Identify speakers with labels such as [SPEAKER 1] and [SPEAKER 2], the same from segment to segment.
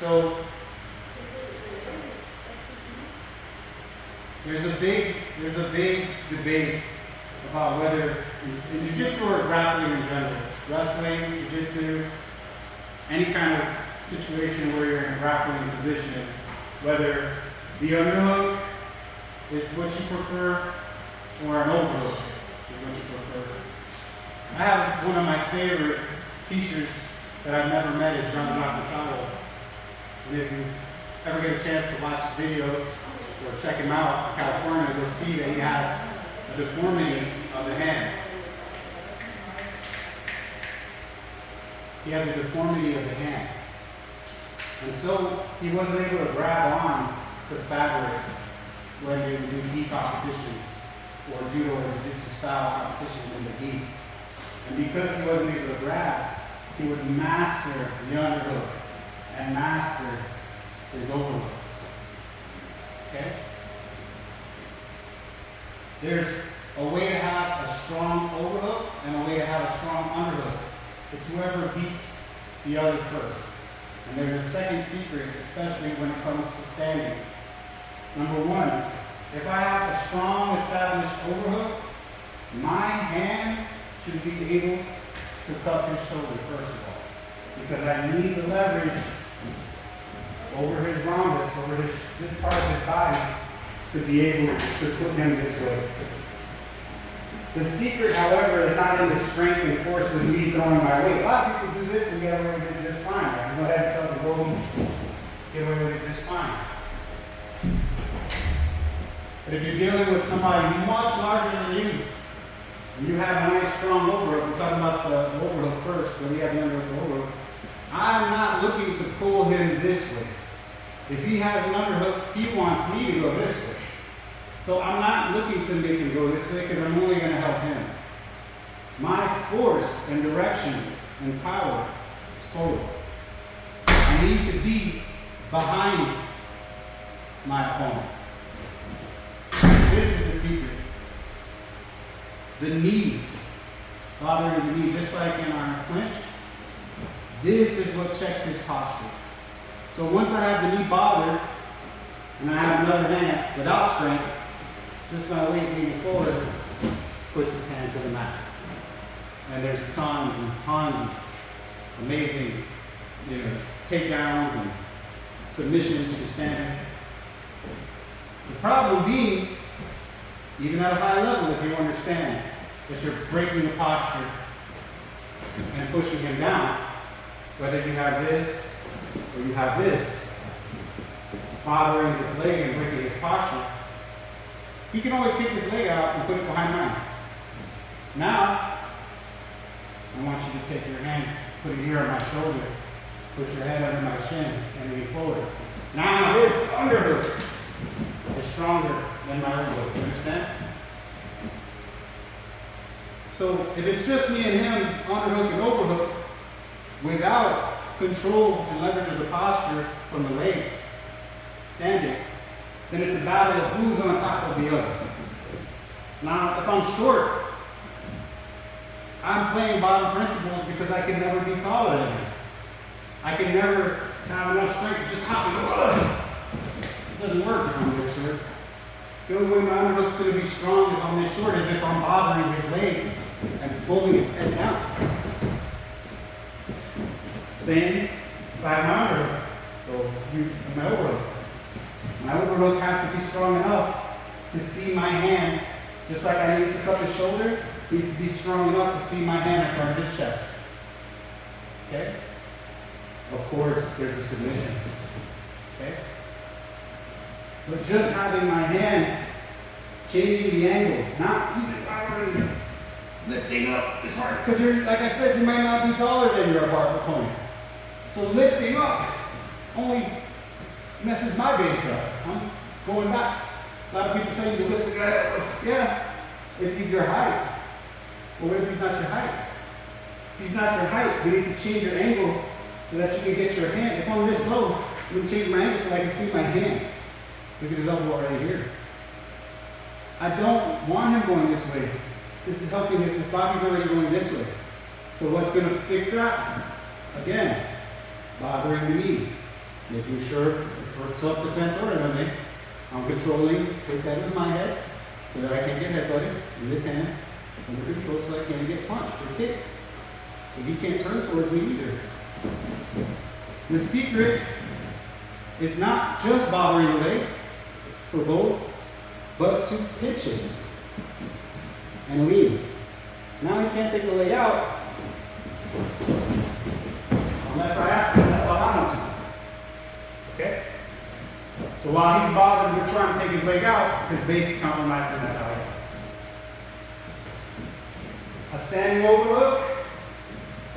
[SPEAKER 1] So there's a big debate about whether in jiu-jitsu or grappling in general, wrestling, jiu-jitsu, any kind of situation where you're in a grappling position, whether the underhook is what you prefer or an overhook is what you prefer. I have one of my favorite teachers that I've never met is John Machado. And if you ever get a chance to watch his videos or check him out in California, you'll see that he has a deformity of the hand. He has a deformity of the hand. And so he wasn't able to grab on to fabric when they would do gi competitions or judo or jiu-jitsu style competitions in the gi. And because he wasn't able to grab, he would master the underhook and master his overhooks. Okay? There's a way to have a strong overhook and a way to have a strong underhook. It's whoever beats the other first. And there's a second secret, especially when it comes to standing. Number one, if I have a strong established overhook, my hand should be able to cup his shoulder first of all. Because I need the leverage over his rhombus, over this part of his body, to be able to put him this way. The secret, however, is not in the strength and force of me throwing my weight. A lot of people do this and get away with it just fine. I can go ahead and tell the roll, get away with it just fine. But if you're dealing with somebody much larger than you, and you have a nice strong overhook, we're talking about the overhook first, but he has an underhook overhook, I'm not looking to pull him this way. If he has an underhook, he wants me to go this way. So I'm not looking to make him go this way because I'm only going to help him. My force and direction and power is forward. I need to be behind my opponent. This is the secret. The knee, bothering the knee, just like in our clinch. This is what checks his posture. So once I have the knee bothered, and I have another hand without strength, just my weight moving forward puts his hand to the mat. And there's tons and tons of amazing, takedowns and submissions for standing. The problem being, even at a high level, if you understand, that you're breaking the posture and pushing him down, whether you have this or you have this, bothering his leg and breaking his posture, he can always kick his leg out and put it behind mine. Now, I want you to take your hand, put it here on my shoulder, put your head under my chin, and lean forward. Now his underhook is stronger than my overhook. You understand? So if it's just me and him, underhook and overhook, without control and leverage of the posture from the legs, standing, then it's a battle of who's on top of the other. Now, if I'm short, I'm playing bottom principles because I can never be taller than him. I can never have enough strength to just hop and go, ugh. It doesn't work if I'm this short. The only way my underhook's going to be strong if I'm this short is if I'm bothering his leg and pulling his head down. Same if I have my underhook, so my overhook. My overhook has to be strong enough to see my hand, just like I need to cup his shoulder, needs to be strong enough to see my hand in front of his chest. Okay? Of course, there's a submission. Okay? But just having my hand changing the angle, not using power, lifting up is hard. Because you're, like I said, you might not be taller than your opponent. So lifting up only messes my base up. I'm going back. A lot of people tell you to lift the guy up. Yeah, if he's your height. But what if he's not your height? If he's not your height, you need to change your angle so that you can get your hand. If I'm this low, I'm going to change my angle so I can see my hand. Look at his elbow right here. I don't want him going this way. This is helping his body's already going this way. So what's going to fix that? Again, bothering the knee. Making sure for self-defense or MMA, I'm controlling his head with my head so that I can get headbutted in this hand under control so I can't get punched or kicked. But he can't turn towards me either. The secret is not just bothering the leg for both, but to pitch it and lean. Now he can't take the leg out unless I ask him to allow him to. Okay? So while he's bothered with trying to take his leg out, his base is compromised, and that's how it goes. A standing overhook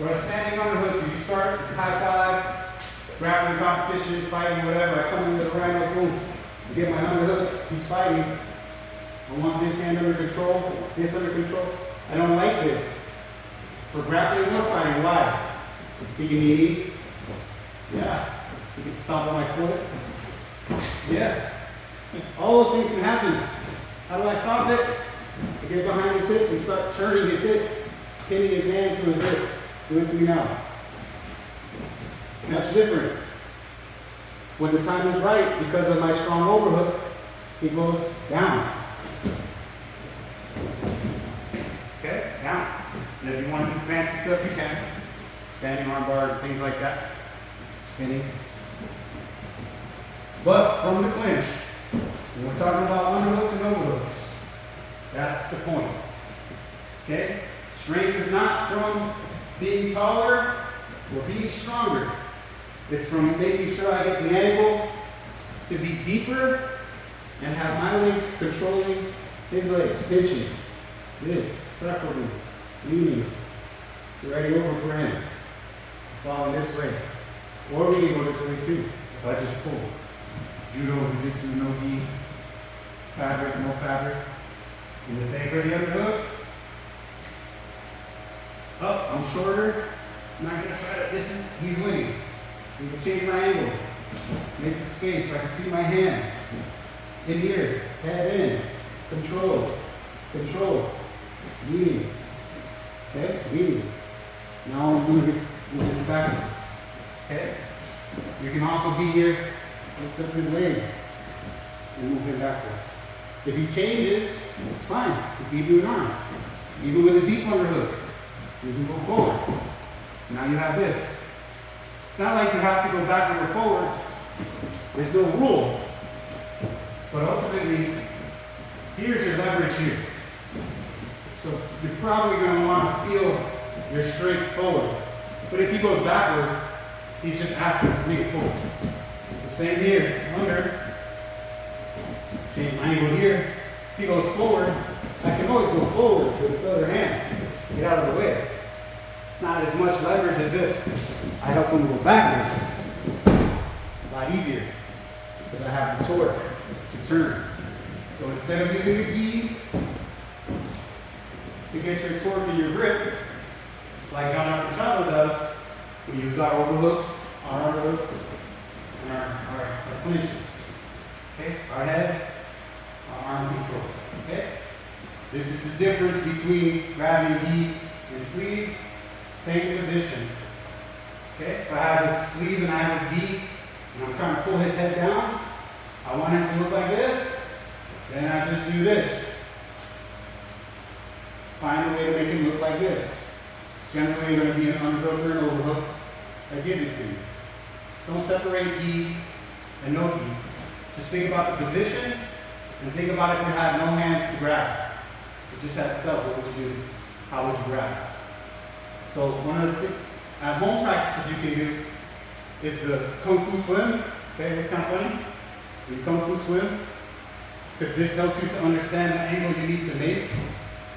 [SPEAKER 1] or a standing underhook. You start high five, grappling competition, fighting, whatever. I come in with a right hook, boom. I get my underhook, he's fighting. I want this hand under control, this under control. I don't like this. For grappling or fighting, why? He can knee me. Yeah. He can stomp on my foot. Yeah. All those things can happen. How do I stop it? I get behind his hip and start turning his hip, pinning his hand to his wrist. Do it to me now. Much different. When the time is right, because of my strong overhook, he goes down. Okay, down. And if you want to do fancy stuff, you can. Standing arm bars and things like that. Spinning. But from the clinch, when we're talking about underhooks and overhooks, that's the point. Okay? Strength is not from being taller or being stronger. It's from making sure I get the angle to be deeper and have my legs controlling his legs, pinching. This, preferably, leaning to ready over for him. Falling this way. Or we can go this way too, if I just pull. Judo, Jiu-Jitsu, no gi, fabric, no fabric. And the same for the underhook. Up, I'm shorter. I'm not gonna try to, he's winning. We can change my angle. Make the space so I can see my hand. In here, head in, control, control, leaning. Okay, leaning. Now I'm moving backwards. Okay? You can also be here, lift up his leg, and move him backwards. If he changes, fine. You keep doing arm. Even with a deep underhook, you can go forward. Now you have this. It's not like you have to go backward or forward. There's no rule. But ultimately, here's your leverage here. So you're probably going to want to feel your strength forward. But if he goes backward, he's just asking for me to pull. The same here, under. Change my angle here. If he goes forward, I can always go forward with this other hand. Get out of the way. It's not as much leverage as if I help him go backward. A lot easier because I have the torque to turn. So instead of using the gi to get your torque in your grip, like John Judo does, we use our overhooks, our underhooks, and our clinches. Okay? Our head, our arm control. Okay? This is the difference between grabbing gi and sleeve. Same position. Okay? If I have his sleeve and I have his gi, and I'm trying to pull his head down, I want him to look like this, then I just do this. Find a way to make him look like this. It's generally going to be an underhook or an overhook that gives it to you. Don't separate gi and no gi. Just think about the position and think about if you had no hands to grab. If you just had stuff, what would you do? How would you grab? So one of the at-home practices you can do is the Kung Fu swim. Okay, that's kind of funny. You Kung Fu swim, because this helps you to understand the angle you need to make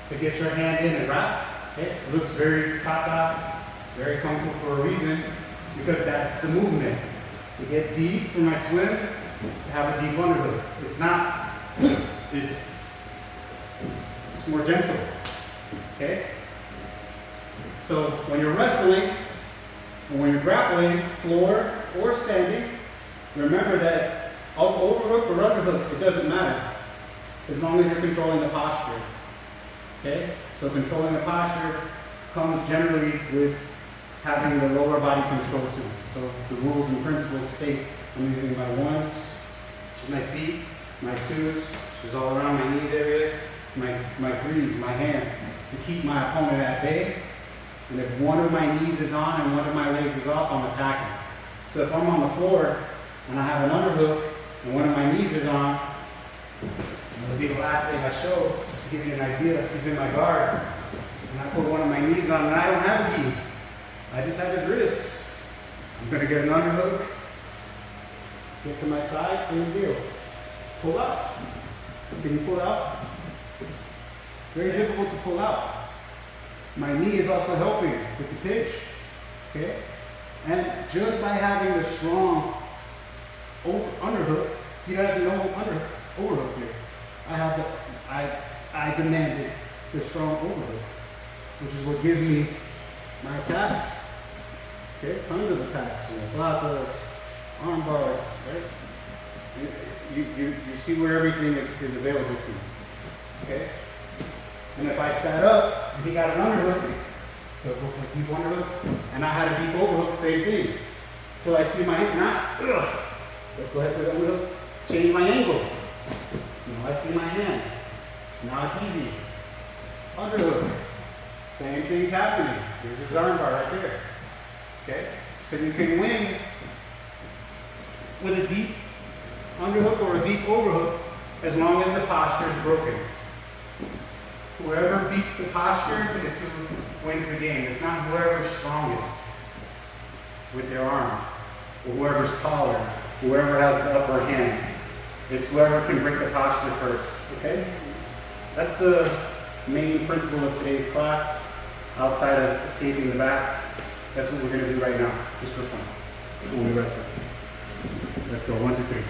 [SPEAKER 1] to get your hand in and wrap. Okay, it looks very kata, very Kung Fu for a reason, because that's the movement. To get deep for my swim, to have a deep underhook. It's not, it's more gentle. Okay? So when you're wrestling, and when you're grappling, floor or standing, remember that overhook or underhook, it doesn't matter, as long as you're controlling the posture. Okay? So controlling the posture comes generally with having the lower body control too. So the rules and principles state I'm using my ones, which is my feet, my twos, which is all around my knees areas, my threes, my hands, to keep my opponent at bay. And if one of my knees is on and one of my legs is off, I'm attacking. So if I'm on the floor and I have an underhook and one of my knees is on, it'll be the last thing I show, just to give you an idea. He's in my guard, and I put one of my knees on, and I don't have a knee. I just have his wrist. I'm gonna get an underhook, get to my side, same deal. Pull out. Can you pull out? Very difficult to pull out. My knee is also helping with the pitch, okay? And just by having the strong underhook, he has no overhook here. I demanded the strong overhook, which is what gives me my attacks. Okay, tons of attacks, platas, arm bar, right? You see where everything is available to you, okay? And if I sat up, and he got an underhook, so go for a deep underhook, and I had a deep overhook, same thing. Till I see my hand, go ahead for the underhook, change my angle. Now I see my hand. Now it's easy. Underhook. Same thing's happening. Here's his arm bar right there. Okay? So you can win with a deep underhook or a deep overhook as long as the posture is broken. Whoever beats the posture is who wins the game. It's not whoever's strongest with their arm, or whoever's taller, whoever has the upper hand. It's whoever can break the posture first, okay? That's the main principle of today's class. Outside of escaping the back, that's what we're gonna do right now, just for fun. When we wrestle. Let's go, 1, 2, 3.